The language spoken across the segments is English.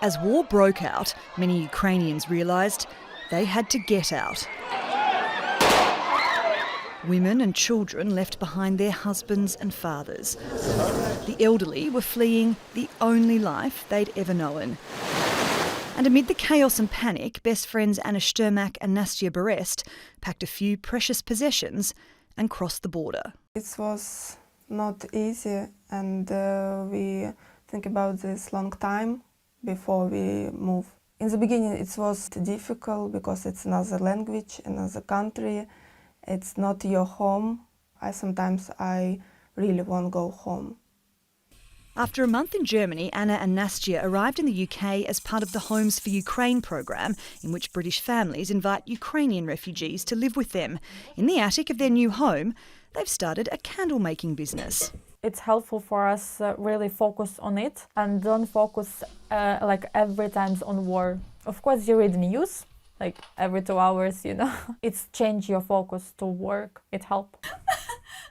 As war broke out, many Ukrainians realised they had to get out. Women and children left behind their husbands and fathers. The elderly were fleeing the only life they'd ever known. And amid the chaos and panic, best friends Anna Sturmak and Nastya Berest packed a few precious possessions and crossed the border. It was not easy, and we think about this long time before we move. In the beginning it was difficult because it's another language, another country. It's not your home. Sometimes I really won't go home. After a month in Germany, Anna and Nastya arrived in the UK as part of the Homes for Ukraine programme, in which British families invite Ukrainian refugees to live with them. In the attic of their new home, they've started a candle-making business. It's helpful for us really focus on it and don't focus like every time on war. Of course, you read the news, like every 2 hours, you know. It's change your focus to work. It helps.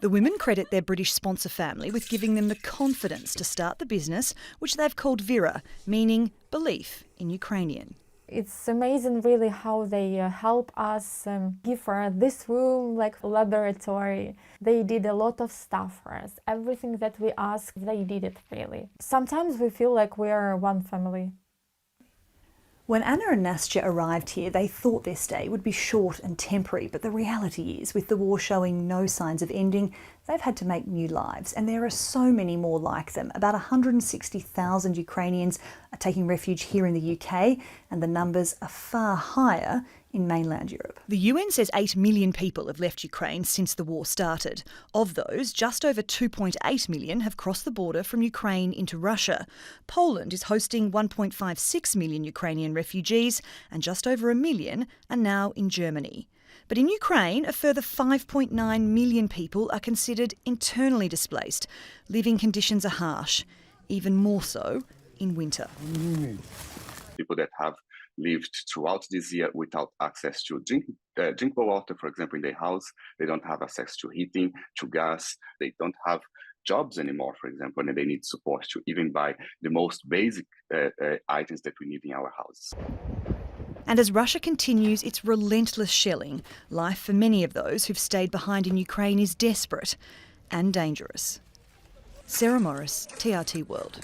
The women credit their British sponsor family with giving them the confidence to start the business, which they've called Vera, meaning belief in Ukrainian. It's amazing really how they help us give us this room like a laboratory. They did a lot of stuff for us. Everything that we asked, they did it really. Sometimes we feel like we are one family. When Anna and Nastya arrived here, they thought their stay would be short and temporary, but the reality is, with the war showing no signs of ending, they've had to make new lives, and there are so many more like them. About 160,000 Ukrainians are taking refuge here in the UK, and the numbers are far higher in mainland Europe. The UN says 8 million people have left Ukraine since the war started. Of those, just over 2.8 million have crossed the border from Ukraine into Russia. Poland is hosting 1.56 million Ukrainian refugees, and just over 1 million are now in Germany. But in Ukraine, a further 5.9 million people are considered internally displaced. Living conditions are harsh, even more so in winter. People that have lived throughout this year without access to drinkable water, for example, in their house. They don't have access to heating, to gas. They don't have jobs anymore, for example, and they need support to even buy the most basic items that we need in our houses. And as Russia continues its relentless shelling, life for many of those who've stayed behind in Ukraine is desperate and dangerous. Sarah Morice, TRT World.